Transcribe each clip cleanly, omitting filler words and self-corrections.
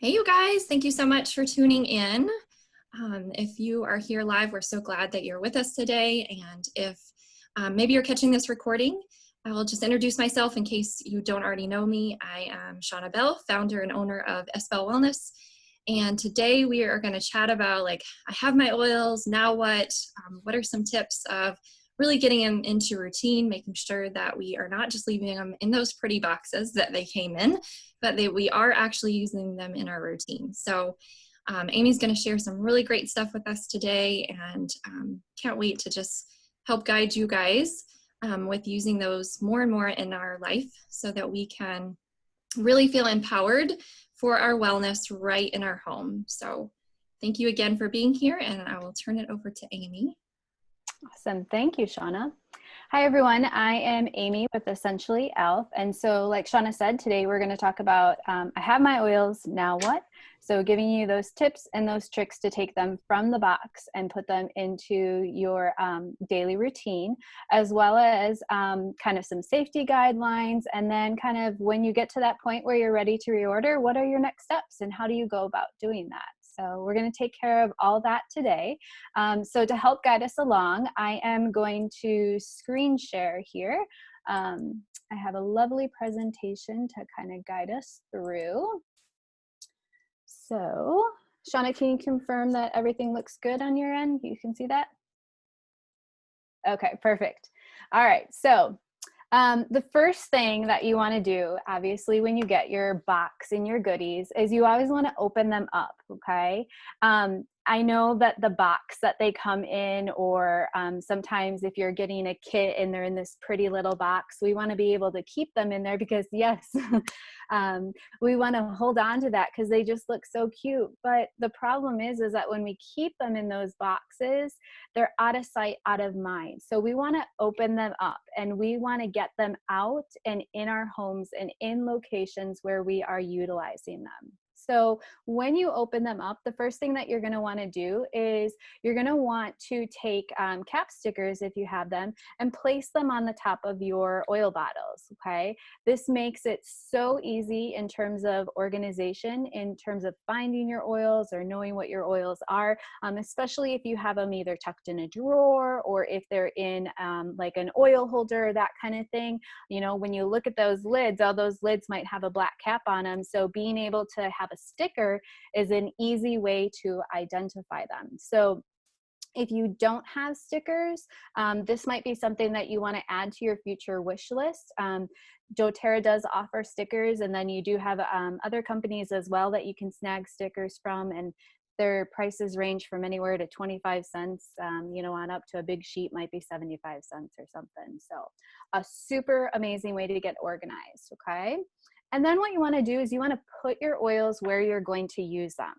Hey, you guys, thank you so much for tuning in. If you are here live, we're so glad that you're with us today. And if maybe you're catching this recording, I will just introduce myself in case you don't already know me. I am Bell, founder and owner of SBell Wellness. And today we are going to chat about, like, I have my oils, now what? What are some tips of really getting them into routine, making sure that we are not just leaving them in those pretty boxes that they came in, but we are actually using them in our routine. So Amy's going to share some really great stuff with us today, and can't wait to just help guide you guys with using those more and more in our life so that we can really feel empowered for our wellness right in our home. So thank you again for being here, and I will turn it over to Amy. Awesome. Thank you, Shauna. Hi, everyone. I am Amy with Essentially ALF. And so like Shauna said, today we're going to talk about I have my oils, now what? So giving you those tips and those tricks to take them from the box and put them into your daily routine, as well as kind of some safety guidelines. And then kind of when you get to that point where you're ready to reorder, what are your next steps and how do you go about doing that? So we're going to take care of all that today. So to help guide us along, I am going to screen share here. I have a lovely presentation to kind of guide us through. So Shauna, can you confirm that everything looks good on your end? You can see that? Okay, perfect. All right, so the first thing that you want to do, obviously, when you get your box and your goodies, is you always want to open them up, okay? I know that the box that they come in, or sometimes if you're getting a kit and they're in this pretty little box, we want to be able to keep them in there because, yes, we want to hold on to that because they just look so cute. But the problem is that when we keep them in those boxes, they're out of sight, out of mind. So we want to open them up and we want to get them out and in our homes and in locations where we are utilizing them. So when you open them up, the first thing that you're going to want to do is you're going to want to take cap stickers, if you have them, and place them on the top of your oil bottles, okay? This makes it so easy in terms of organization, in terms of finding your oils or knowing what your oils are, especially if you have them either tucked in a drawer or if they're in like an oil holder, that kind of thing. You know, when you look at those lids, all those lids might have a black cap on them. So being able to have a sticker is an easy way to identify them. So if you don't have stickers, this might be something that you want to add to your future wish list. doTERRA does offer stickers, and then you do have other companies as well that you can snag stickers from, and their prices range from anywhere to 25 cents, you know, on up to a big sheet might be 75 cents or something. So a super amazing way to get organized, okay? And then what you want to do is you want to put your oils where you're going to use them.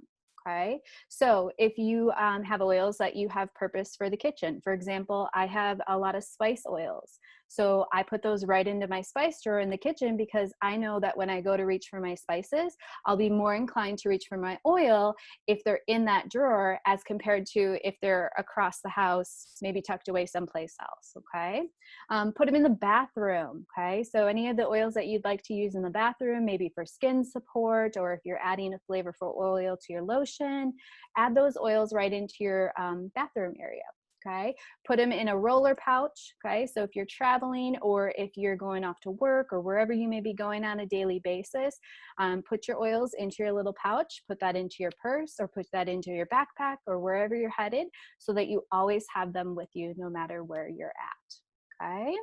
Okay, so if you have oils that you have purpose for the kitchen, for example, I have a lot of spice oils. So I put those right into my spice drawer in the kitchen because I know that when I go to reach for my spices, I'll be more inclined to reach for my oil if they're in that drawer as compared to if they're across the house, maybe tucked away someplace else, okay? Put them in the bathroom, okay? So any of the oils that you'd like to use in the bathroom, maybe for skin support, or if you're adding a flavorful oil to your lotion, add those oils right into your bathroom area. Okay, put them in a roller pouch. Okay, so if you're traveling or if you're going off to work or wherever you may be going on a daily basis, put your oils into your little pouch, put that into your purse or put that into your backpack or wherever you're headed so that you always have them with you no matter where you're at. Okay,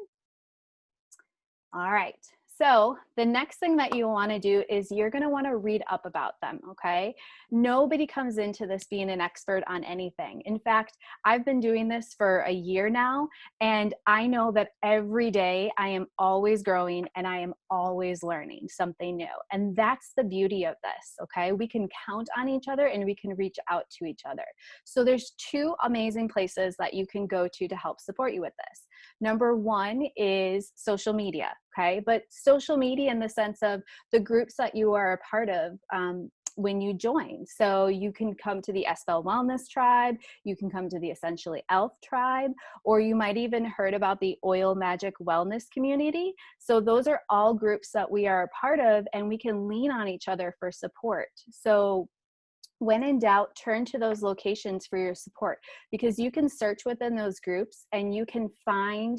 all right. So the next thing that you want to do is you're going to want to read up about them, okay? Nobody comes into this being an expert on anything. In fact, I've been doing this for a year now, and I know that every day I am always growing and I am always learning something new. And that's the beauty of this, okay? We can count on each other and we can reach out to each other. So there's two amazing places that you can go to help support you with this. Number one is social media, okay? But social media in the sense of the groups that you are a part of, when you join. So you can come to the SBell Wellness Tribe, you can come to the Essentially ALF Tribe, or you might even heard about the Oil Magic Wellness Community. So those are all groups that we are a part of, and we can lean on each other for support. So when in doubt, turn to those locations for your support, because you can search within those groups and you can find,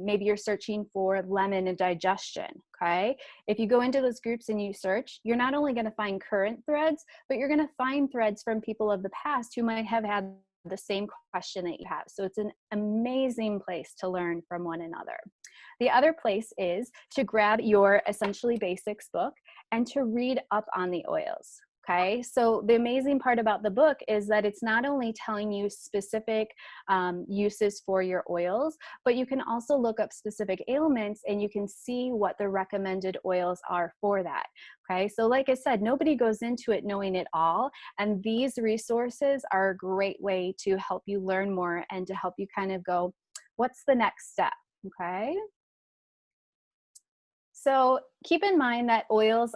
maybe you're searching for lemon and digestion, okay? If you go into those groups and you search, you're not only gonna find current threads, but you're gonna find threads from people of the past who might have had the same question that you have. So it's an amazing place to learn from one another. The other place is to grab your Essentially Basics book and to read up on the oils. Okay, so the amazing part about the book is that it's not only telling you specific uses for your oils, but you can also look up specific ailments and you can see what the recommended oils are for that. Okay, so like I said, nobody goes into it knowing it all, and these resources are a great way to help you learn more and to help you kind of go, what's the next step? Okay. So keep in mind that oils,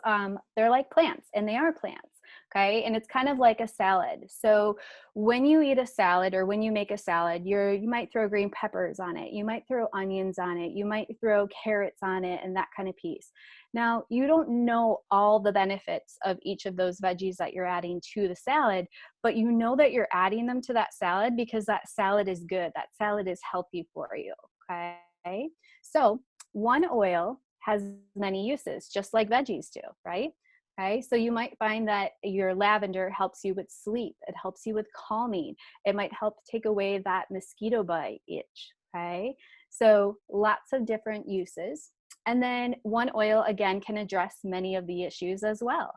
they're like plants, and they are plants. Okay, and it's kind of like a salad. So when you eat a salad or when you make a salad, you might throw green peppers on it, you might throw onions on it, you might throw carrots on it, and that kind of piece. Now, you don't know all the benefits of each of those veggies that you're adding to the salad, but you know that you're adding them to that salad because that salad is good, that salad is healthy for you. Okay, so one oil has many uses, just like veggies do, right? Okay, so you might find that your lavender helps you with sleep. It helps you with calming. It might help take away that mosquito bite itch. Okay, so lots of different uses. And then one oil, again, can address many of the issues as well.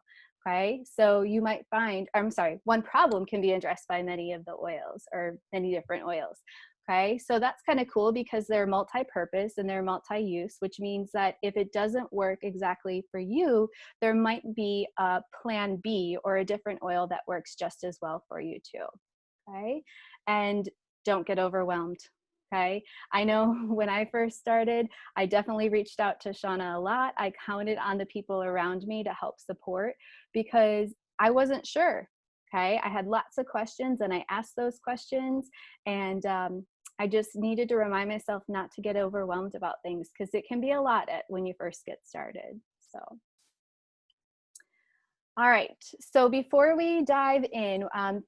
Okay, so you might find, I'm sorry, one problem can be addressed by many of the oils or many different oils. Okay, so that's kind of cool because they're multi-purpose and they're multi-use, which means that if it doesn't work exactly for you, there might be a plan B or a different oil that works just as well for you too. Okay, and don't get overwhelmed. Okay, I know when I first started, I definitely reached out to Shauna a lot. I counted on the people around me to help support because I wasn't sure. Okay, I had lots of questions and I asked those questions, and I just needed to remind myself not to get overwhelmed about things because it can be a lot when you first get started. So, all right. So before we dive in,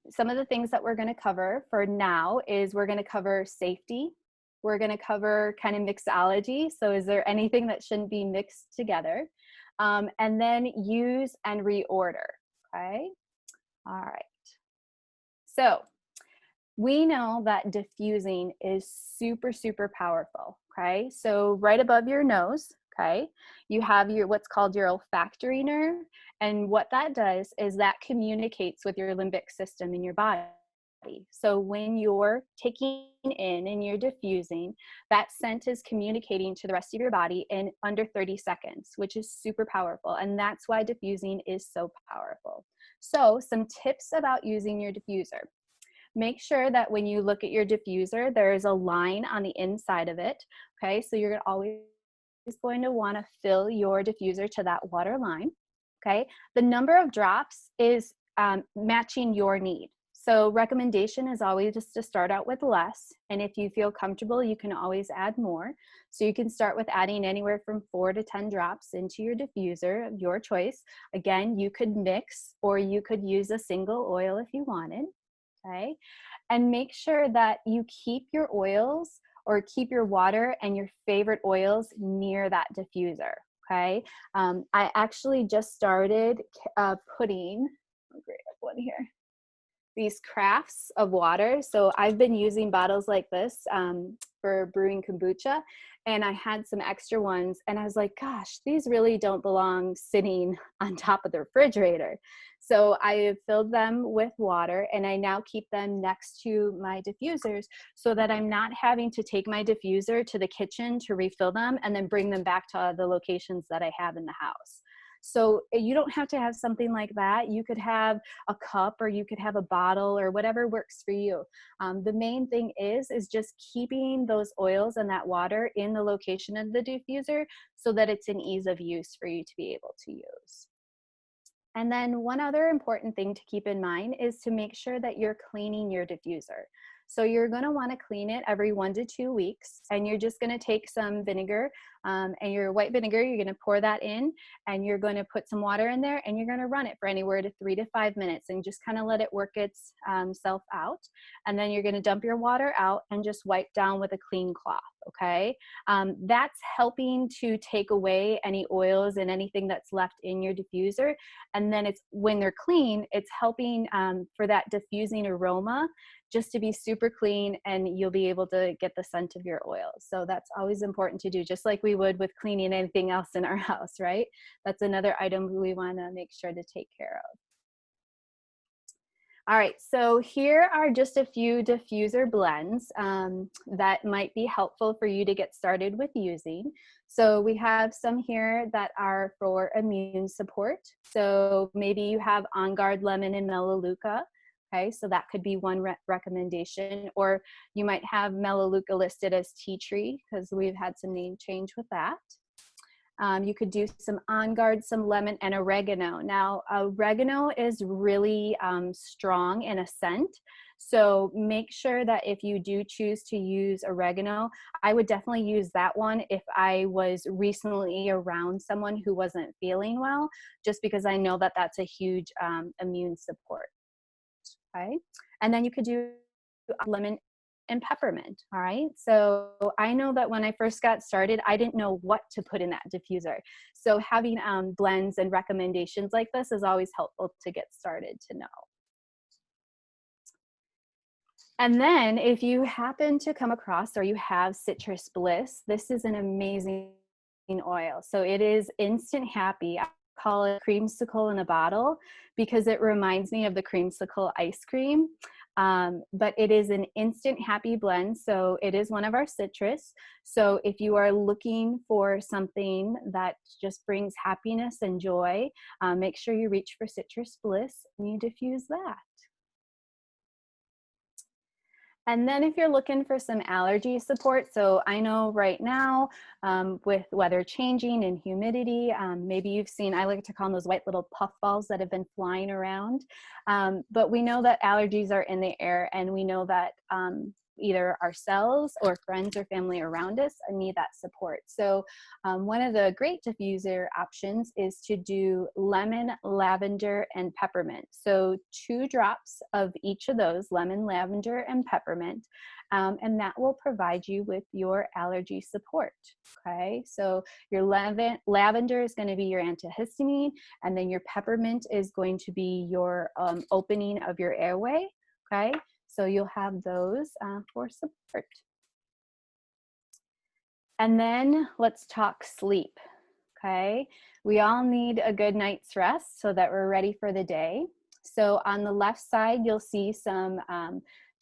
some of the things that we're going to cover for now is we're going to cover safety. We're going to cover kind of mixology. So is there anything that shouldn't be mixed together? And then use and reorder. Okay. All right. So we know that diffusing is super, super powerful, okay? So right above your nose, okay, you have your what's called your olfactory nerve, and what that does is that communicates with your limbic system in your body. So when you're taking in and you're diffusing, that scent is communicating to the rest of your body in under 30 seconds, which is super powerful, and that's why diffusing is so powerful. So some tips about using your diffuser. Make sure that when you look at your diffuser, there is a line on the inside of it. Okay, so you're always going to want to fill your diffuser to that water line. Okay, the number of drops is matching your need. So recommendation is always just to start out with less, and if you feel comfortable, you can always add more. So you can start with adding anywhere from 4 to 10 drops into your diffuser of your choice. Again, you could mix or you could use a single oil if you wanted. Okay, and make sure that you keep your oils or keep your water and your favorite oils near that diffuser. Okay, I actually just started putting, I'll grab one here, these crafts of water. So I've been using bottles like this for brewing kombucha, and I had some extra ones and I was like, gosh, these really don't belong sitting on top of the refrigerator. So I have filled them with water and I now keep them next to my diffusers so that I'm not having to take my diffuser to the kitchen to refill them and then bring them back to the locations that I have in the house. So you don't have to have something like that. You could have a cup or you could have a bottle or whatever works for you. The main thing is just keeping those oils and that water in the location of the diffuser so that it's an ease of use for you to be able to use. And then one other important thing to keep in mind is to make sure that you're cleaning your diffuser. So you're going to want to clean it every 1 to 2 weeks, and you're just going to take some vinegar and your white vinegar, you're going to pour that in, and you're going to put some water in there, and you're going to run it for anywhere to 3 to 5 minutes and just kind of let it work its self out. And then you're going to dump your water out and just wipe down with a clean cloth. Okay, that's helping to take away any oils and anything that's left in your diffuser. And then it's when they're clean, it's helping for that diffusing aroma just to be super clean, and you'll be able to get the scent of your oil. So that's always important to do, just like we would with cleaning anything else in our house, right? That's another item we want to make sure to take care of. All right, so here are just a few diffuser blends that might be helpful for you to get started with using. So we have some here that are for immune support. So maybe you have On Guard Lemon and Melaleuca. Okay, so that could be one recommendation. Or you might have Melaleuca listed as tea tree, because we've had some name change with that. You could do some On Guard, some lemon, and oregano. Now, oregano is really strong in a scent. So make sure that if you do choose to use oregano, I would definitely use that one if I was recently around someone who wasn't feeling well, just because I know that that's a huge immune support. Okay, and then you could do lemon and peppermint. All right, so I know that when I first got started, I didn't know what to put in that diffuser. So having blends and recommendations like this is always helpful to get started to know. And then if you happen to come across or you have Citrus Bliss, this is an amazing oil. So it is instant happy. I call it creamsicle in a bottle because it reminds me of the creamsicle ice cream. But it is an instant happy blend. So it is one of our citrus. So if you are looking for something that just brings happiness and joy, make sure you reach for Citrus Bliss and you diffuse that. And then if you're looking for some allergy support, so I know right now with weather changing and humidity, maybe you've seen, I like to call them those white little puff balls that have been flying around. But we know that allergies are in the air, and we know that either ourselves or friends or family around us need that support. So one of the great diffuser options is to do lemon, lavender, and peppermint. So 2 drops of each of those, lemon, lavender, and peppermint, and that will provide you with your allergy support. Okay, so your lavender is going to be your antihistamine, and then your peppermint is going to be your opening of your airway. Okay, so you'll have those for support. And then let's talk sleep. Okay, we all need a good night's rest so that we're ready for the day. So on the left side, you'll see some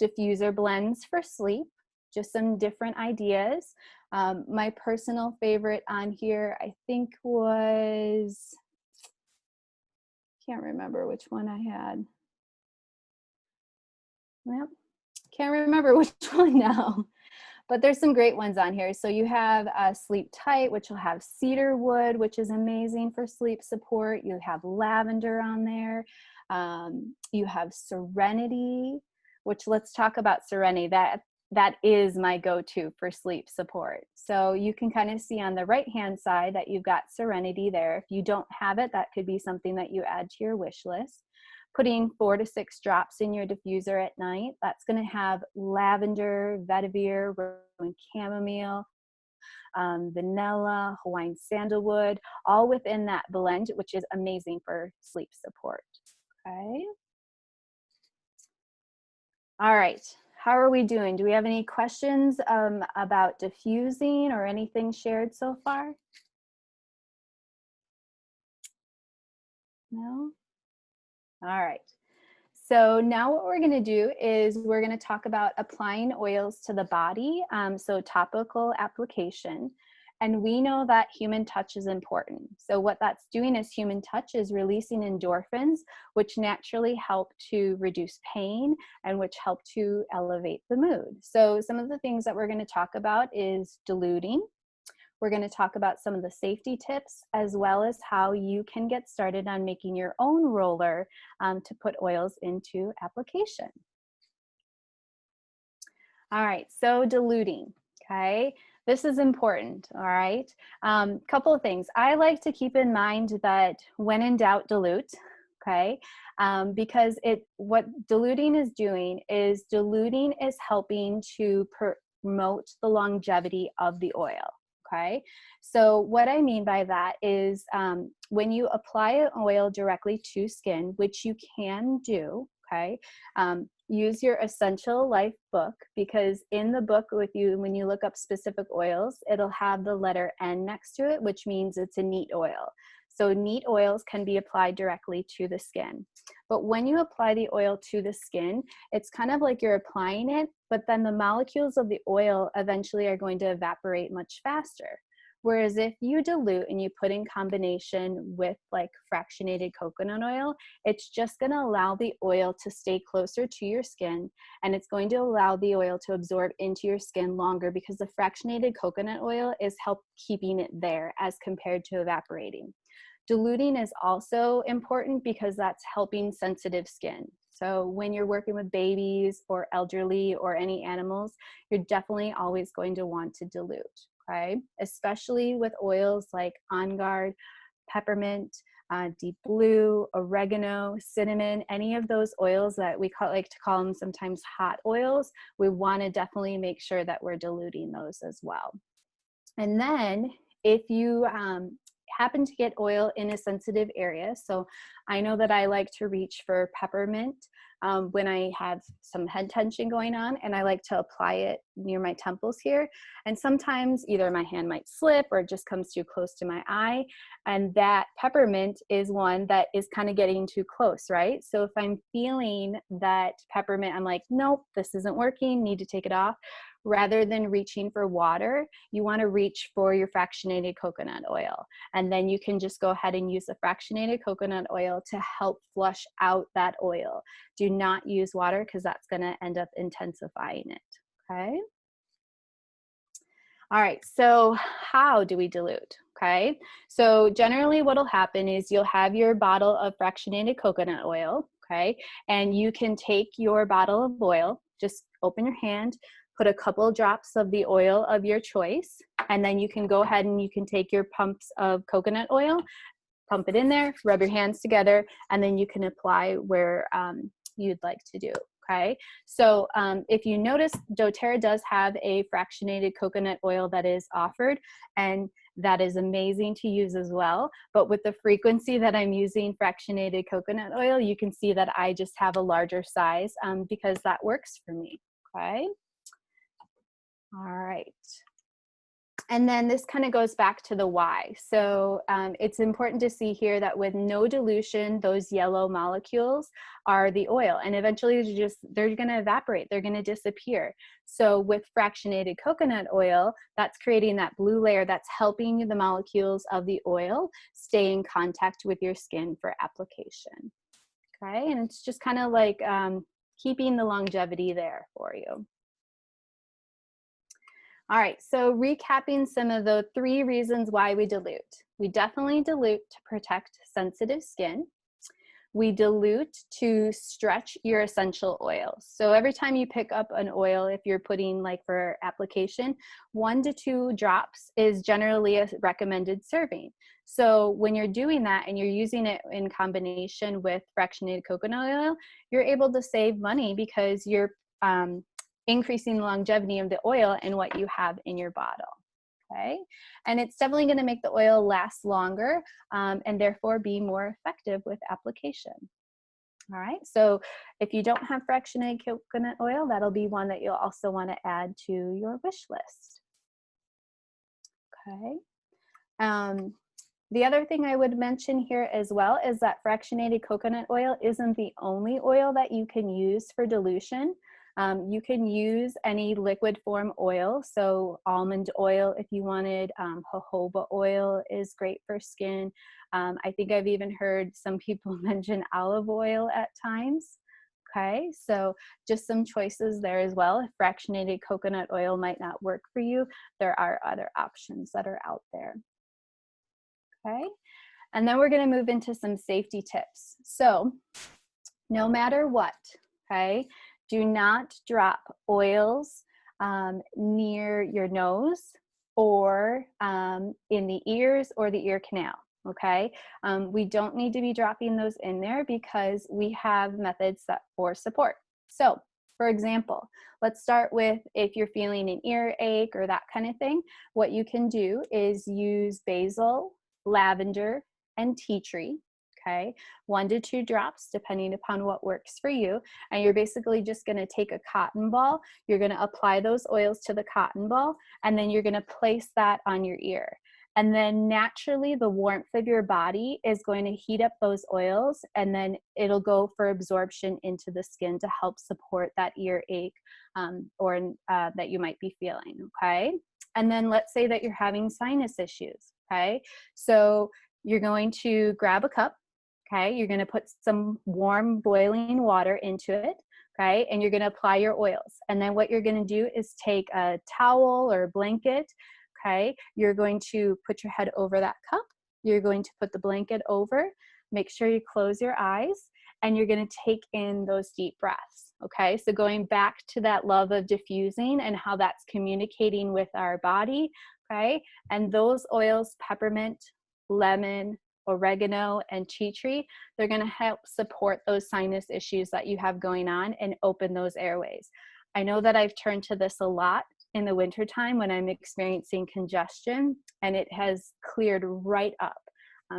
diffuser blends for sleep, just some different ideas. My personal favorite on here, I think was, can't remember which one I had. Well, can't remember which one now, but there's some great ones on here. So you have Sleep Tight, which will have cedar wood, which is amazing for sleep support. You have lavender on there. You have Serenity, which, let's talk about Serenity. That is my go-to for sleep support. So you can kind of see on the right-hand side that you've got Serenity there. If you don't have it, that could be something that you add to your wish list. Putting 4 to 6 drops in your diffuser at night. That's going to have lavender, vetiver, rose and chamomile, vanilla, Hawaiian sandalwood, all within that blend, which is amazing for sleep support. Okay. All right. How are we doing? Do we have any questions about diffusing or anything shared so far? No? All right. So now what we're going to do is we're going to talk about applying oils to the body, so topical application. And we know that human touch is important. So what that's doing is human touch is releasing endorphins, which naturally help to reduce pain and which help to elevate the mood. So some of the things that we're going to talk about is diluting. We're going to talk about some of the safety tips, as well as how you can get started on making your own roller to put oils into application. All right, so diluting, okay? This is important, all right? Couple of things. I like to keep in mind that when in doubt, dilute, okay? Because what diluting is doing is helping to promote the longevity of the oil, okay? So what I mean by that is when you apply an oil directly to skin, which you can do, okay? Use your Essential Life book, because in the book with you, when you look up specific oils, it'll have the letter N next to it, which means it's a neat oil. So neat oils can be applied directly to the skin. But when you apply the oil to the skin, it's kind of like you're applying it, but then the molecules of the oil eventually are going to evaporate much faster. Whereas if you dilute and you put in combination with like fractionated coconut oil, it's just going to allow the oil to stay closer to your skin, and it's going to allow the oil to absorb into your skin longer, because the fractionated coconut oil is keeping it there as compared to evaporating. Diluting is also important because that's helping sensitive skin. So when you're working with babies or elderly or any animals, you're definitely always going to want to dilute. Okay, especially with oils like On Guard, peppermint, deep blue, oregano, cinnamon, any of those oils that we like to call them sometimes hot oils, we want to definitely make sure that we're diluting those as well. And then if you happen to get oil in a sensitive area, so I know that I like to reach for peppermint when I have some head tension going on, and I like to apply it near my temples here. And sometimes either my hand might slip or it just comes too close to my eye. And that peppermint is one that is kind of getting too close, right? So if I'm feeling that peppermint, I'm like, nope, this isn't working, need to take it off. Rather than reaching for water, you want to reach for your fractionated coconut oil. And then you can just go ahead and use the fractionated coconut oil to help flush out that oil. Do not use water, because that's going to end up intensifying it, okay? All right, so how do we dilute? Okay, so generally what'll happen is you'll have your bottle of fractionated coconut oil, okay? And you can take your bottle of oil, just open your hand, put a couple drops of the oil of your choice, and then you can go ahead and you can take your pumps of coconut oil, pump it in there, rub your hands together, and then you can apply where you'd like to do. Okay, so if you notice, doTERRA does have a fractionated coconut oil that is offered, and that is amazing to use as well. But with the frequency that I'm using fractionated coconut oil, you can see that I just have a larger size because that works for me. Okay. All right. And then this kind of goes back to the why. So it's important to see here that with no dilution, those yellow molecules are the oil, and eventually they're going to evaporate, they're going to disappear. So with fractionated coconut oil, that's creating that blue layer that's helping the molecules of the oil stay in contact with your skin for application. Okay, and it's just kind of like keeping the longevity there for you. All right, so recapping some of the 3 reasons why we dilute. We definitely dilute to protect sensitive skin. We dilute to stretch your essential oils. So every time you pick up an oil, if you're putting like for application, 1 to 2 drops is generally a recommended serving. So when you're doing that and you're using it in combination with fractionated coconut oil, you're able to save money because you're increasing the longevity of the oil and what you have in your bottle. Okay, and it's definitely going to make the oil last longer and therefore be more effective with application. All right, so if you don't have fractionated coconut oil, that'll be one that you'll also want to add to your wish list. Okay. The other thing I would mention here as well is that fractionated coconut oil isn't the only oil that you can use for dilution. You can use any liquid form oil, so almond oil if you wanted, jojoba oil is great for skin. I think I've even heard some people mention olive oil at times. Okay, so just some choices there as well. If fractionated coconut oil might not work for you, there are other options that are out there. Okay, and then we're going to move into some safety tips. So no matter what, okay, do not drop oils near your nose or in the ears or the ear canal. Okay, we don't need to be dropping those in there because we have methods for support. So, for example, let's start with if you're feeling an earache or that kind of thing. What you can do is use basil, lavender, and tea tree. Okay, 1 to 2 drops depending upon what works for you. And you're basically just going to take a cotton ball. You're going to apply those oils to the cotton ball, and then you're going to place that on your ear. And then naturally, the warmth of your body is going to heat up those oils, and then it'll go for absorption into the skin to help support that earache that you might be feeling, okay? And then let's say that you're having sinus issues, okay? So you're going to grab a cup, okay? You're gonna put some warm boiling water into it, okay? And you're gonna apply your oils. And then what you're gonna do is take a towel or a blanket, okay? You're going to put your head over that cup. You're going to put the blanket over. Make sure you close your eyes, and you're gonna take in those deep breaths, okay? So going back to that love of diffusing and how that's communicating with our body, okay? And those oils, peppermint, lemon, oregano, and tea tree, they're going to help support those sinus issues that you have going on and open those airways. I know that I've turned to this a lot in the wintertime when I'm experiencing congestion, and it has cleared right up.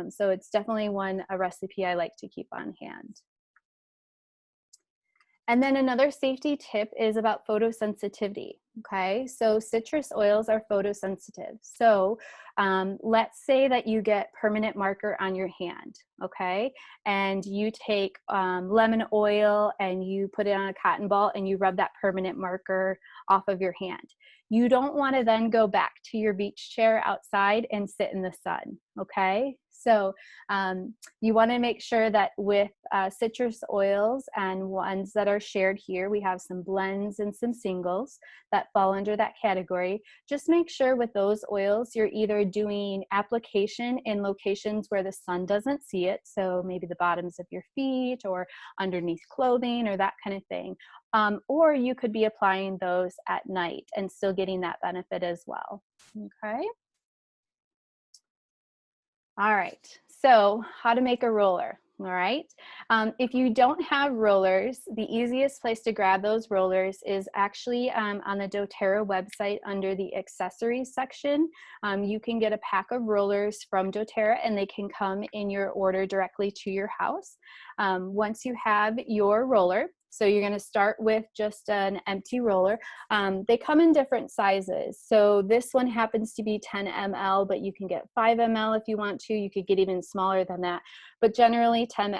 So it's definitely a recipe I like to keep on hand. And then another safety tip is about photosensitivity, okay? So citrus oils are photosensitive. So let's say that you get permanent marker on your hand, okay? And you take lemon oil and you put it on a cotton ball and you rub that permanent marker off of your hand. You don't wanna then go back to your beach chair outside and sit in the sun, okay? So you want to make sure that with citrus oils and ones that are shared here, we have some blends and some singles that fall under that category. Just make sure with those oils, you're either doing application in locations where the sun doesn't see it, so maybe the bottoms of your feet or underneath clothing or that kind of thing. Or you could be applying those at night and still getting that benefit as well, okay? All right, so how to make a roller, all right? If you don't have rollers, the easiest place to grab those rollers is actually on the doTERRA website under the accessories section. You can get a pack of rollers from doTERRA and they can come in your order directly to your house. Once you have your roller, so you're going to start with just an empty roller. They come in different sizes. So this one happens to be 10 ml, but you can get 5 ml if you want to. You could get even smaller than that. But generally 10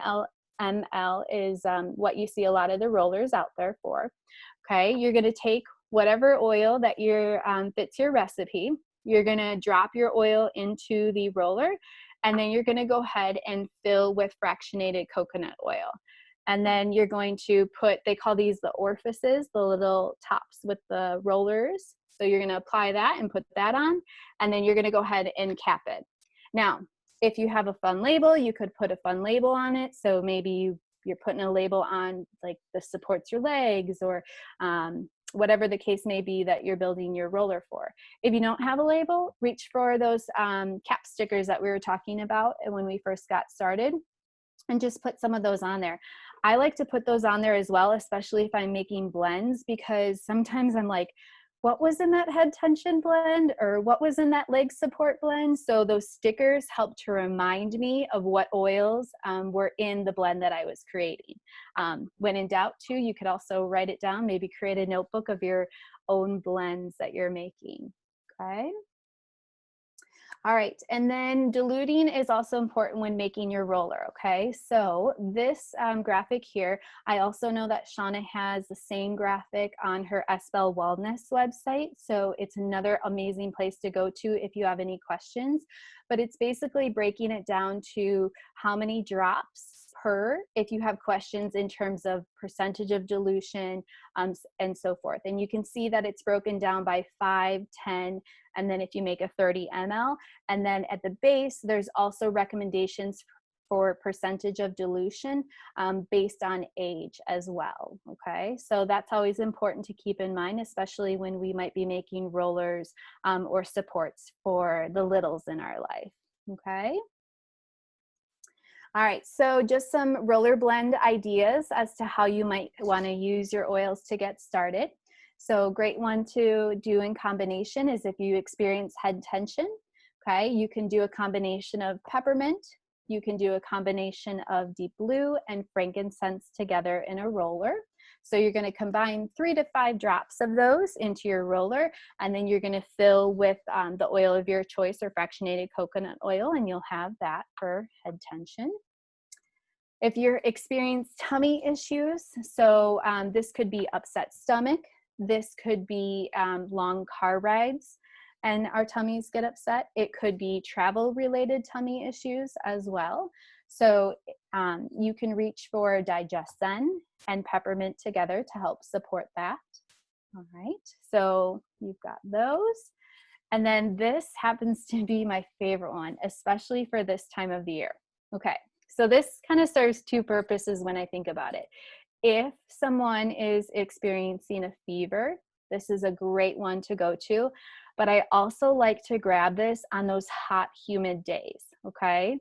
ml is what you see a lot of the rollers out there for. Okay, you're going to take whatever oil that fits your recipe. You're going to drop your oil into the roller, and then you're going to go ahead and fill with fractionated coconut oil. And then you're going to put, they call these the orifices, the little tops with the rollers. So you're going to apply that and put that on, and then you're going to go ahead and cap it. Now, if you have a fun label, you could put a fun label on it. So maybe you're putting a label on like this supports your legs, or whatever the case may be that you're building your roller for. If you don't have a label, reach for those cap stickers that we were talking about when we first got started, and just put some of those on there. I like to put those on there as well, especially if I'm making blends, because sometimes I'm like, what was in that head tension blend, or what was in that leg support blend? So those stickers help to remind me of what oils were in the blend that I was creating. When in doubt too, you could also write it down, maybe create a notebook of your own blends that you're making, okay? All right, and then diluting is also important when making your roller, okay? So this graphic here, I also know that Shauna has the same graphic on her SBell Wellness website, so it's another amazing place to go to if you have any questions. But it's basically breaking it down to how many drops per if you have questions in terms of percentage of dilution, and so forth. And you can see that it's broken down by 5, 10, and then if you make a 30 ml. And then at the base, there's also recommendations for percentage of dilution based on age as well, okay? So that's always important to keep in mind, especially when we might be making rollers or supports for the littles in our life, okay? All right, so just some roller blend ideas as to how you might want to use your oils to get started. So great one to do in combination is if you experience head tension, okay? You can do a combination of peppermint, you can do a combination of deep blue and frankincense together in a roller. So you're going to combine 3 to 5 drops of those into your roller, and then you're going to fill with the oil of your choice or fractionated coconut oil, and you'll have that for head tension. If you're experiencing tummy issues, so this could be upset stomach, this could be long car rides and our tummies get upset. It could be travel related tummy issues as well. So you can reach for Digesten and peppermint together to help support that. All right, so you've got those. And then this happens to be my favorite one, especially for this time of the year. Okay, so this kind of serves 2 purposes when I think about it. If someone is experiencing a fever, this is a great one to go to. But I also like to grab this on those hot, humid days, okay?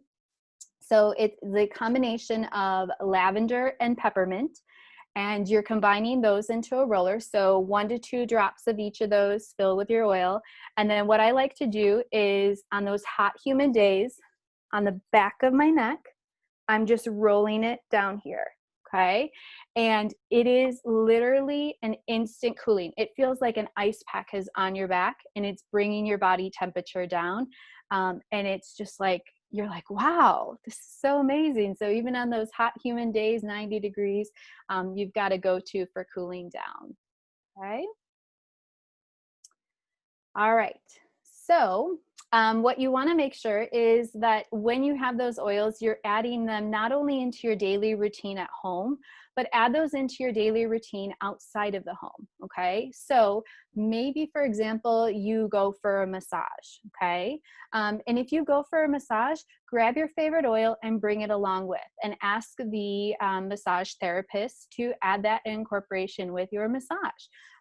So it's the combination of lavender and peppermint, and you're combining those into a roller. So 1 to 2 drops of each of those fill with your oil. And then what I like to do is on those hot, humid days, on the back of my neck, I'm just rolling it down here. Okay. And it is literally an instant cooling. It feels like an ice pack is on your back and it's bringing your body temperature down. And it's just like, you're like, wow, this is so amazing. So even on those hot, humid days, 90 degrees, you've got a go-to for cooling down. Okay. All right. So what you want to make sure is that when you have those oils, you're adding them not only into your daily routine at home, but add those into your daily routine outside of the home, okay? So maybe, for example, you go for a massage, okay? And if you go for a massage, grab your favorite oil and bring it along with, and ask the massage therapist to add that incorporation with your massage.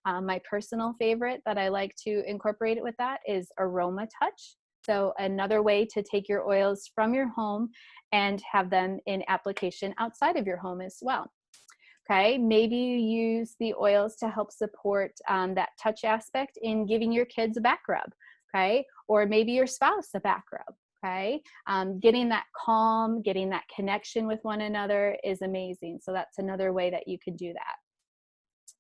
My personal favorite that I like to incorporate it with that is Aroma Touch. So another way to take your oils from your home and have them in application outside of your home as well. Okay, maybe you use the oils to help support that touch aspect in giving your kids a back rub, okay? Or maybe your spouse a back rub, okay? Getting that calm, getting that connection with one another is amazing. So that's another way that you could do that.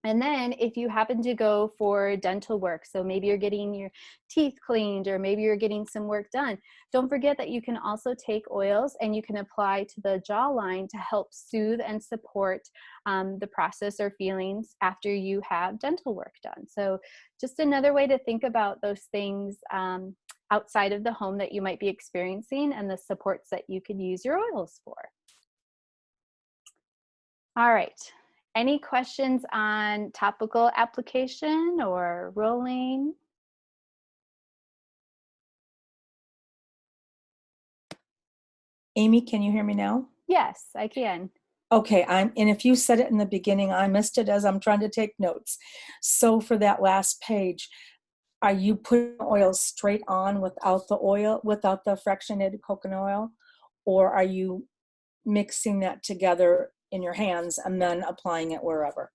And then if you happen to go for dental work, so maybe you're getting your teeth cleaned or maybe you're getting some work done, don't forget that you can also take oils and you can apply to the jawline to help soothe and support the process or feelings after you have dental work done. So just another way to think about those things outside of the home that you might be experiencing and the supports that you could use your oils for. All right. Any questions on topical application or rolling? Amy, can you hear me now? Yes, I can. Okay, and if you said it in the beginning, I missed it as I'm trying to take notes. So for that last page, are you putting oils straight on without the fractionated coconut oil? Or are you mixing that together in your hands and then applying it wherever?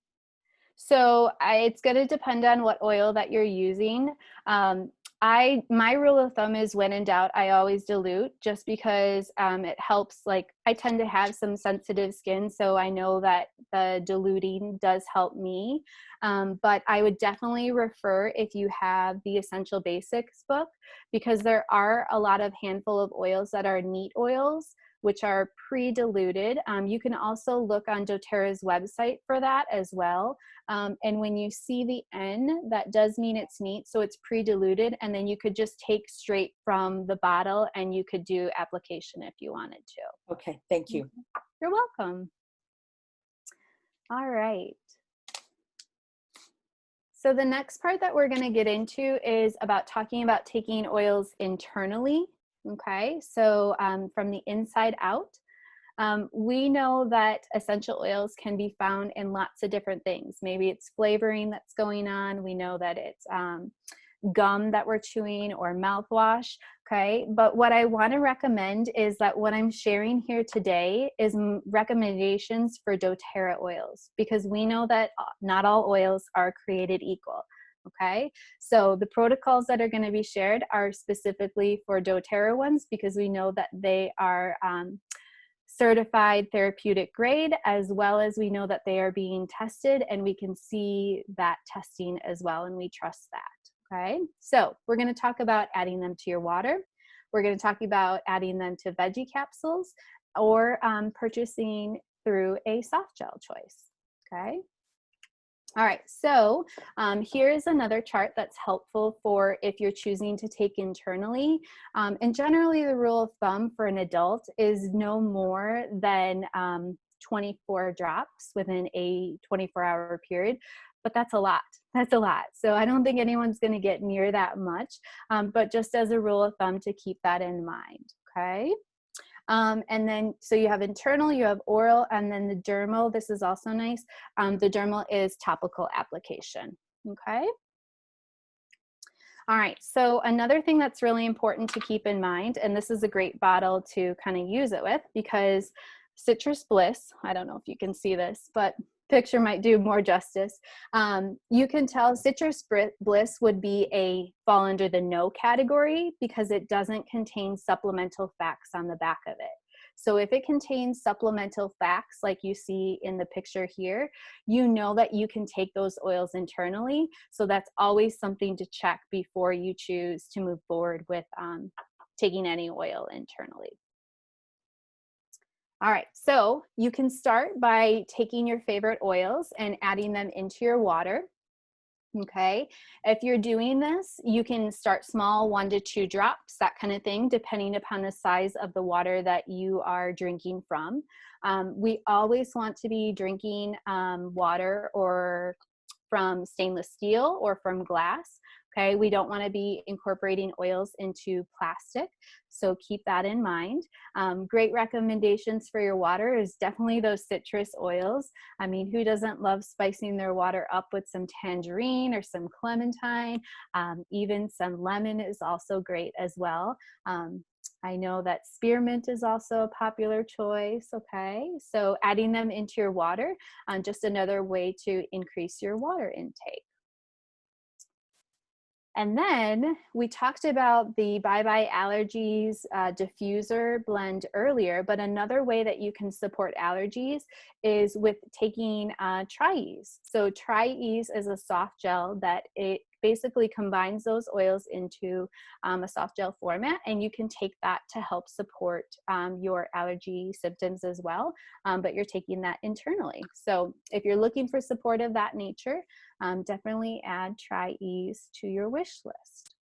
So it's going to depend on what oil that you're using. My rule of thumb is when in doubt, I always dilute, just because it helps. Like, I tend to have some sensitive skin, so I know that the diluting does help me. But I would definitely refer if you have the Essential Basics book, because there are a lot of handful of oils that are neat oils, which are pre-diluted. You can also look on doTERRA's website for that as well. And when you see the N, that does mean it's neat, so it's pre-diluted, and then you could just take straight from the bottle and you could do application if you wanted to. Okay, thank you. You're welcome. All right. So the next part that we're going to get into is about talking about taking oils internally. Okay, so from the inside out. We know that essential oils can be found in lots of different things. Maybe it's flavoring that's going on. We know that it's gum that we're chewing or mouthwash. Okay, but what I want to recommend is that what I'm sharing here today is recommendations for doTERRA oils, because we know that not all oils are created equal. Okay, so the protocols that are going to be shared are specifically for doTERRA ones, because we know that they are certified therapeutic grade, as well as we know that they are being tested, and we can see that testing as well, and we trust that. Okay, so we're going to talk about adding them to your water. We're going to talk about adding them to veggie capsules, or purchasing through a soft gel choice. Okay. All right, so here's another chart that's helpful for if you're choosing to take internally. And generally the rule of thumb for an adult is no more than 24 drops within a 24-hour period, but that's a lot. That's a lot. So I don't think anyone's going to get near that much, but just as a rule of thumb to keep that in mind, okay? And then, so you have internal, you have oral, and then the dermal. This is also nice. The dermal is topical application. Okay. All right. So another thing that's really important to keep in mind, and this is a great bottle to kind of use it with, because Citrus Bliss, I don't know if you can see this, but picture might do more justice. You can tell Citrus Bliss would be fall under the no category, because it doesn't contain supplemental facts on the back of it. So if it contains supplemental facts like you see in the picture here, you know that you can take those oils internally. So that's always something to check before you choose to move forward with taking any oil internally. All right, so you can start by taking your favorite oils and adding them into your water. Okay, if you're doing this, you can start small, 1 to 2 drops, that kind of thing, depending upon the size of the water that you are drinking from. We always want to be drinking water or from stainless steel or from glass. Okay, we don't want to be incorporating oils into plastic, so keep that in mind. Great recommendations for your water is definitely those citrus oils. I mean, who doesn't love spicing their water up with some tangerine or some clementine? Even some lemon is also great as well. I know that spearmint is also a popular choice, okay? So adding them into your water, just another way to increase your water intake. And then we talked about the Bye Bye Allergies diffuser blend earlier, but another way that you can support allergies is with taking Tri-Ease. So Tri-Ease is a soft gel that it basically combines those oils into a soft gel format, and you can take that to help support your allergy symptoms as well, but you're taking that internally. So if you're looking for support of that nature, definitely add Tri-Ease to your wish list.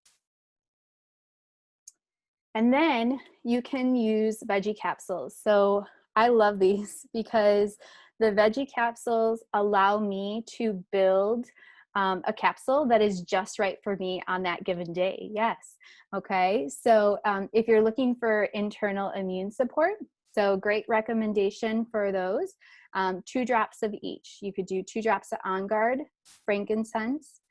And then you can use veggie capsules. So I love these because the veggie capsules allow me to build a capsule that is just right for me on that given day. Yes. Okay. So if you're looking for internal immune support, so great recommendation for those. 2 drops of each. You could do 2 drops of On Guard, frankincense,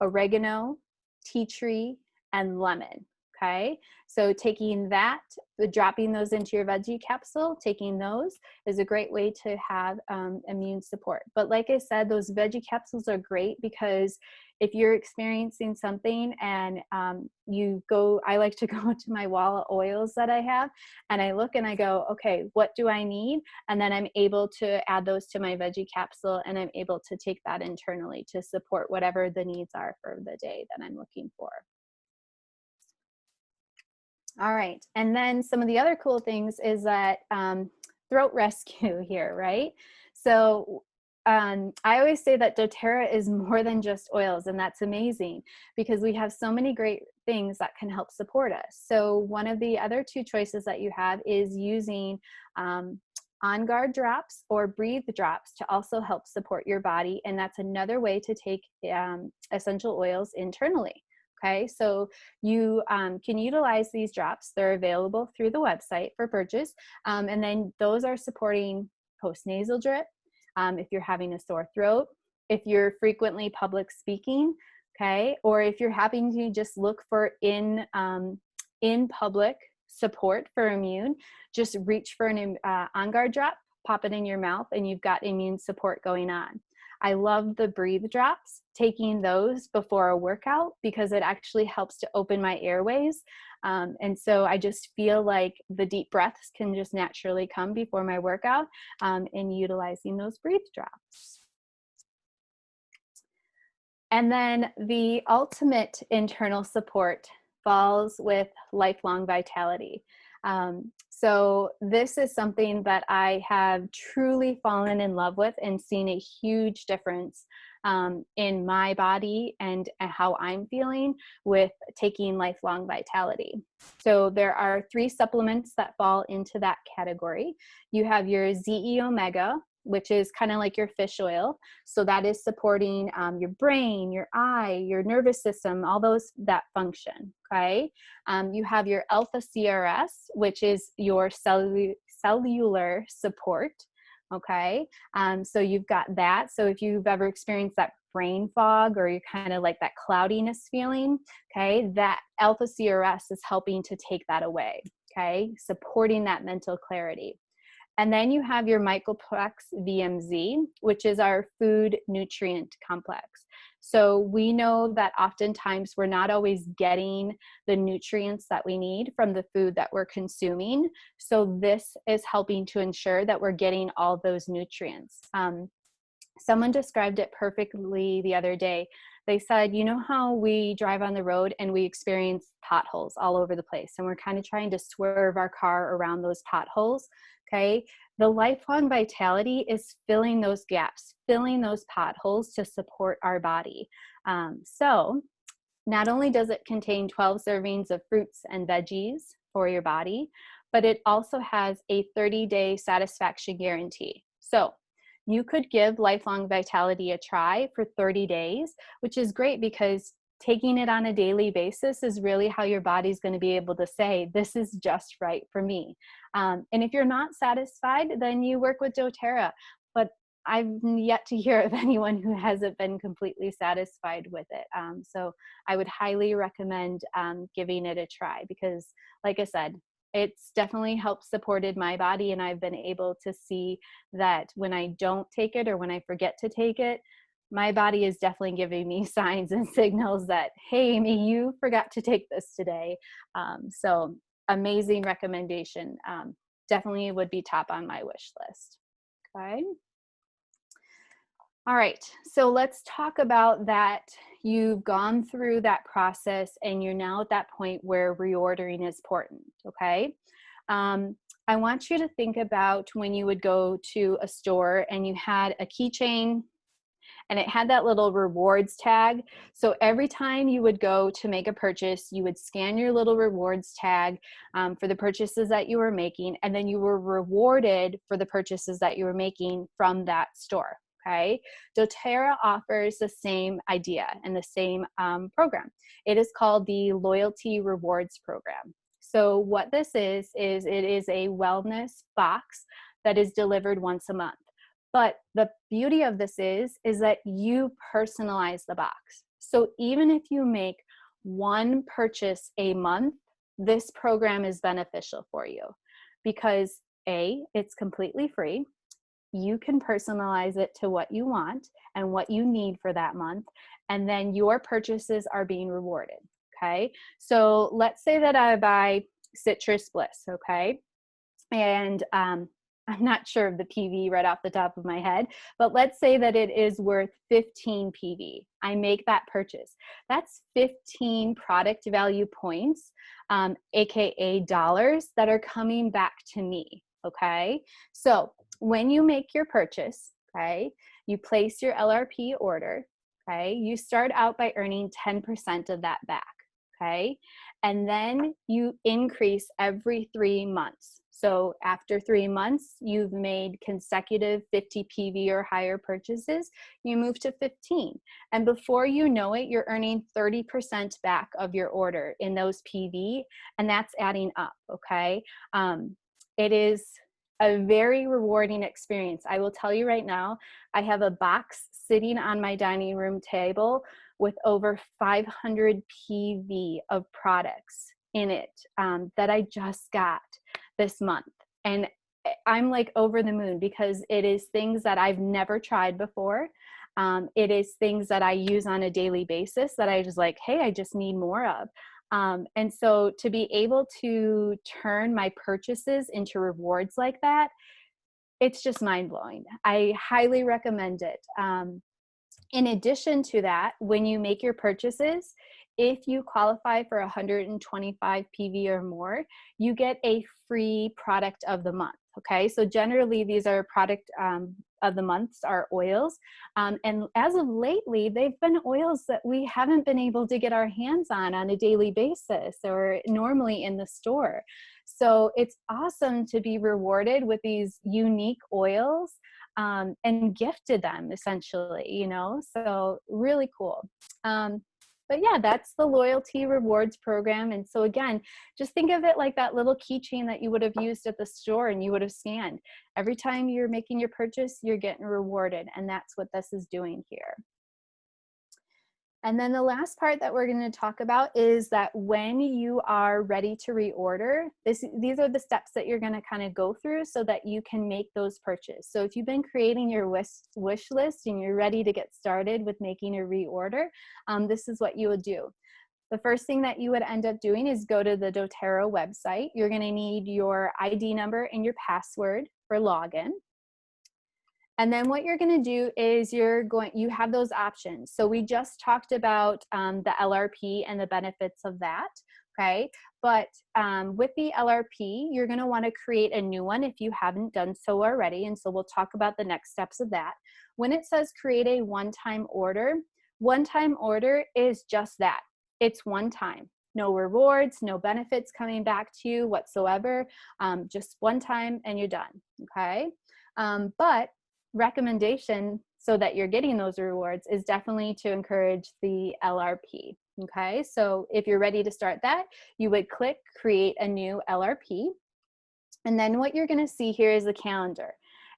oregano, tea tree, and lemon. Okay, so taking that, dropping those into your veggie capsule, taking those is a great way to have immune support. But like I said, those veggie capsules are great because if you're experiencing something and I like to go to my wall of oils that I have, and I look and I go, okay, what do I need? And then I'm able to add those to my veggie capsule, and I'm able to take that internally to support whatever the needs are for the day that I'm looking for. All right, and then some of the other cool things is that throat rescue here, right? So I always say that doTERRA is more than just oils, and that's amazing because we have so many great things that can help support us. So one of the other 2 choices that you have is using On Guard drops or Breathe drops to also help support your body. And that's another way to take essential oils internally. Okay, so you can utilize these drops. They're available through the website for purchase. And then those are supporting post-nasal drip, if you're having a sore throat, if you're frequently public speaking, okay, or if you're having to just look for in public support for immune, just reach for an On Guard drop, pop it in your mouth, and you've got immune support going on. I love the Breathe drops, taking those before a workout because it actually helps to open my airways. And so I just feel like the deep breaths can just naturally come before my workout, and utilizing those Breathe drops. And then the ultimate internal support falls with lifelong vitality. So this is something that I have truly fallen in love with and seen a huge difference in my body and how I'm feeling with taking lifelong vitality. So there are 3 supplements that fall into that category. You have your ZE Omega, which is kind of like your fish oil. So that is supporting your brain, your eye, your nervous system, all those that function, okay? You have your Alpha CRS, which is your cellular support, okay? So you've got that. So if you've ever experienced that brain fog or you kind of like that cloudiness feeling, okay, that Alpha CRS is helping to take that away, okay? Supporting that mental clarity. And then you have your Mycoplex VMZ, which is our food nutrient complex. So we know that oftentimes we're not always getting the nutrients that we need from the food that we're consuming. So this is helping to ensure that we're getting all those nutrients. Someone described it perfectly the other day. They said, you know how we drive on the road and we experience potholes all over the place and we're kind of trying to swerve our car around those potholes, okay? The lifelong vitality is filling those gaps, filling those potholes to support our body. So not only does it contain 12 servings of fruits and veggies for your body, but it also has a 30-day satisfaction guarantee. So you could give Lifelong Vitality a try for 30 days, which is great because taking it on a daily basis is really how your body's going to be able to say, this is just right for me. And if you're not satisfied, then you work with doTERRA. But I've yet to hear of anyone who hasn't been completely satisfied with it. So I would highly recommend giving it a try because, like I said, it's definitely helped supported my body, and I've been able to see that when I don't take it or when I forget to take it, my body is definitely giving me signs and signals that, hey, Amy, you forgot to take this today. So amazing recommendation. Definitely would be top on my wish list. Okay. All right, so let's talk about that. You've gone through that process and you're now at that point where reordering is important, okay? I want you to think about when you would go to a store and you had a keychain and it had that little rewards tag. So every time you would go to make a purchase, you would scan your little rewards tag for the purchases that you were making, and then you were rewarded for the purchases that you were making from that store. Okay, doTERRA offers the same idea and the same program. It is called the Loyalty Rewards Program. So what this is it is a wellness box that is delivered once a month. But the beauty of this is that you personalize the box. So even if you make one purchase a month, this program is beneficial for you because A, it's completely free. You can personalize it to what you want and what you need for that month. And then your purchases are being rewarded, okay? So let's say that I buy Citrus Bliss, okay? And I'm not sure of the PV right off the top of my head, but let's say that it is worth 15 PV. I make that purchase. That's 15 product value points, AKA dollars, that are coming back to me, okay? So when you make your purchase, okay, you place your LRP order, okay, you start out by earning 10% of that back, okay, and then you increase every 3 months. So after 3 months, you've made consecutive 50 PV or higher purchases, you move to 15. And before you know it, you're earning 30% back of your order in those PV, and that's adding up, okay? It is a very rewarding experience. I will tell you right now, I have a box sitting on my dining room table with over 500 PV of products in it that I just got this month. And I'm like over the moon because it is things that I've never tried before. It is things that I use on a daily basis that I just like, hey, I just need more of. And so to be able to turn my purchases into rewards like that, it's just mind blowing. I highly recommend it. In addition to that, when you make your purchases, if you qualify for 125 PV or more, you get a free product of the month. Okay, so generally these are product of the months are oils. And as of lately, they've been oils that we haven't been able to get our hands on a daily basis or normally in the store. So it's awesome to be rewarded with these unique oils and gifted them essentially, you know, so really cool. But yeah, that's the loyalty rewards program. And so again, just think of it like that little keychain that you would have used at the store and you would have scanned. Every time you're making your purchase, you're getting rewarded. And that's what this is doing here. And then the last part that we're going to talk about is that when you are ready to reorder, these are the steps that you're going to kind of go through so that you can make those purchases. So if you've been creating your wish list and you're ready to get started with making a reorder, this is what you would do. The first thing that you would end up doing is go to the doTERRA website. You're going to need your ID number and your password for login. And then what you're going to do is you have those options. So we just talked about the LRP and the benefits of that, okay? But with the LRP, you're going to want to create a new one if you haven't done so already. And so we'll talk about the next steps of that. When it says create a one-time order is just that. It's one time. No rewards, no benefits coming back to you whatsoever. Just one time and you're done, okay? But recommendation so that you're getting those rewards is definitely to encourage the LRP. Okay, so if you're ready to start that, you would click create a new LRP. And then what you're going to see here is the calendar.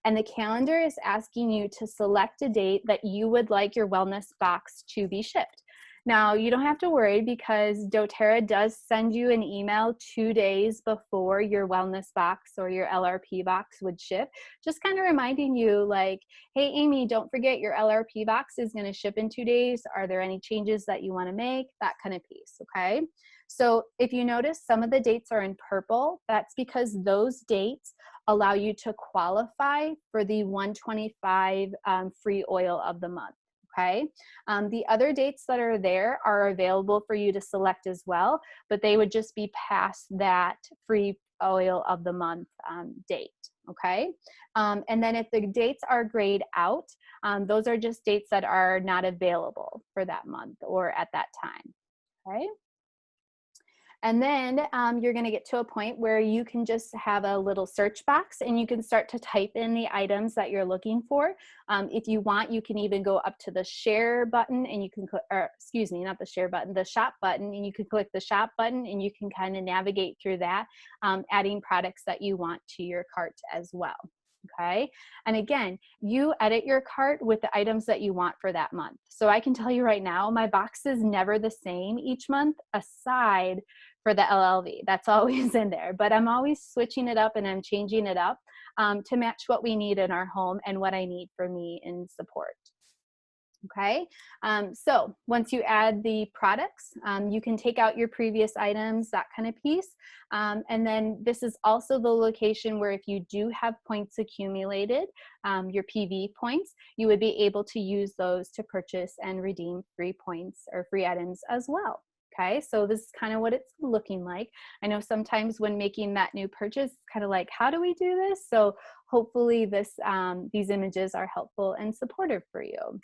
And the calendar is asking you to select a date that you would like your wellness box to be shipped. Now, you don't have to worry because doTERRA does send you an email 2 days before your wellness box or your LRP box would ship, just kind of reminding you like, hey, Amy, don't forget your LRP box is going to ship in 2 days. Are there any changes that you want to make? That kind of piece, okay? So if you notice some of the dates are in purple, that's because those dates allow you to qualify for the 125 free oil of the month. Okay. The other dates that are there are available for you to select as well, but they would just be past that free oil of the month date. Okay. And then if the dates are grayed out, those are just dates that are not available for that month or at that time. Okay. And then you're going to get to a point where you can just have a little search box and you can start to type in the items that you're looking for. If you want, you can even go up to the share button and you can click, or excuse me, not the share button, the shop button, and you can click the shop button and you can kind of navigate through that, adding products that you want to your cart as well. Okay. And again, you edit your cart with the items that you want for that month. So I can tell you right now, my box is never the same each month aside for the LLV. That's always in there, but I'm always switching it up and I'm changing it up to match what we need in our home and what I need for me in support. Okay, so once you add the products, you can take out your previous items, that kind of piece. And then this is also the location where if you do have points accumulated, your PV points, you would be able to use those to purchase and redeem free points or free items as well. Okay, so this is kind of what it's looking like. I know sometimes when making that new purchase, it's kind of like, how do we do this? So hopefully these images are helpful and supportive for you.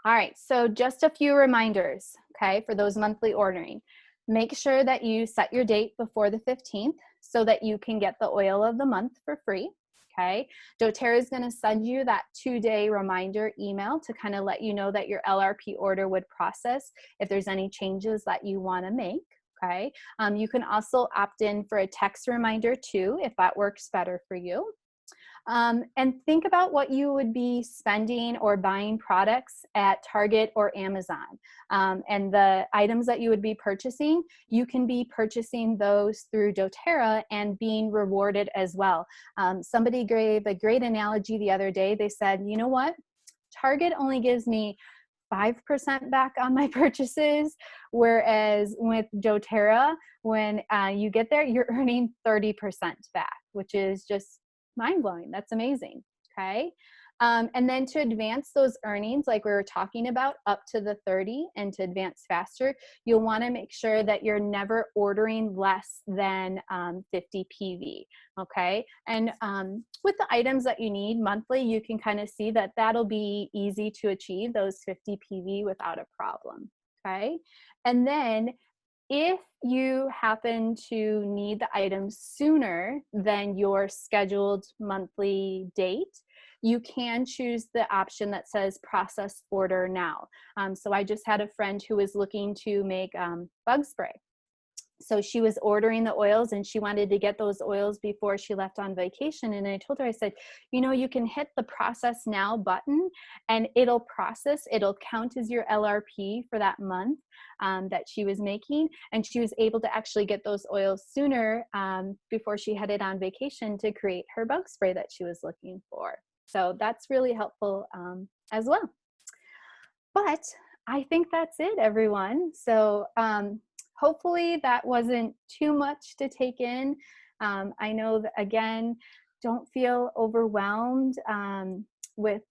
All right, so just a few reminders, okay, for those monthly ordering. Make sure that you set your date before the 15th. so that you can get the oil of the month for free. Okay, doTERRA is going to send you that 2-day reminder email to kind of let you know that your LRP order would process if there's any changes that you want to make. Okay, you can also opt in for a text reminder too, if that works better for you. And think about what you would be spending or buying products at Target or Amazon. And the items that you would be purchasing, you can be purchasing those through doTERRA and being rewarded as well. Somebody gave a great analogy the other day. They said, you know what? Target only gives me 5% back on my purchases, whereas with doTERRA, when you get there, you're earning 30% back, which is just mind-blowing. That's amazing. Okay. And then to advance those earnings, like we were talking about, up to the 30, and to advance faster, you'll want to make sure that you're never ordering less than 50 PV. Okay. And with the items that you need monthly, you can kind of see that that'll be easy to achieve those 50 PV without a problem. Okay. And then if you happen to need the items sooner than your scheduled monthly date, you can choose the option that says process order now. So I just had a friend who was looking to make bug spray. So she was ordering the oils and she wanted to get those oils before she left on vacation. And I told her, I said, you know, you can hit the process now button and it'll process, it'll count as your LRP for that month that she was making. And she was able to actually get those oils sooner before she headed on vacation to create her bug spray that she was looking for. So that's really helpful as well. But I think that's it, everyone. So hopefully that wasn't too much to take in. I know that, again, don't feel overwhelmed with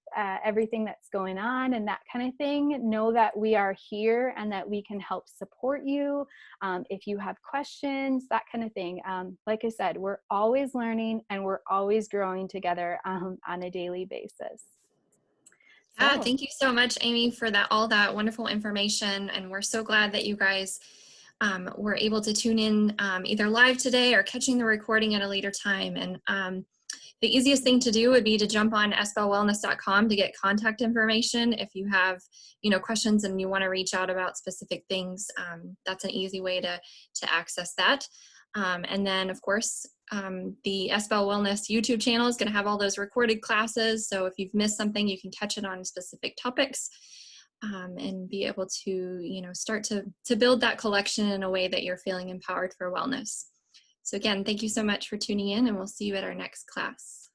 everything that's going on and that kind of thing. Know that we are here and that we can help support you. If you have questions, that kind of thing. Like I said, we're always learning and we're always growing together on a daily basis. Yeah, So. thank you so much, Amy, for all that wonderful information. And we're so glad that you guys were able to tune in either live today or catching the recording at a later time. And the easiest thing to do would be to jump on sbellwellness.com to get contact information. If you have, questions and you want to reach out about specific things, that's an easy way to access that. And then, of course, the SBell Wellness YouTube channel is going to have all those recorded classes. So if you've missed something, you can catch it on specific topics and be able to, start to build that collection in a way that you're feeling empowered for wellness. So again, thank you so much for tuning in, and we'll see you at our next class.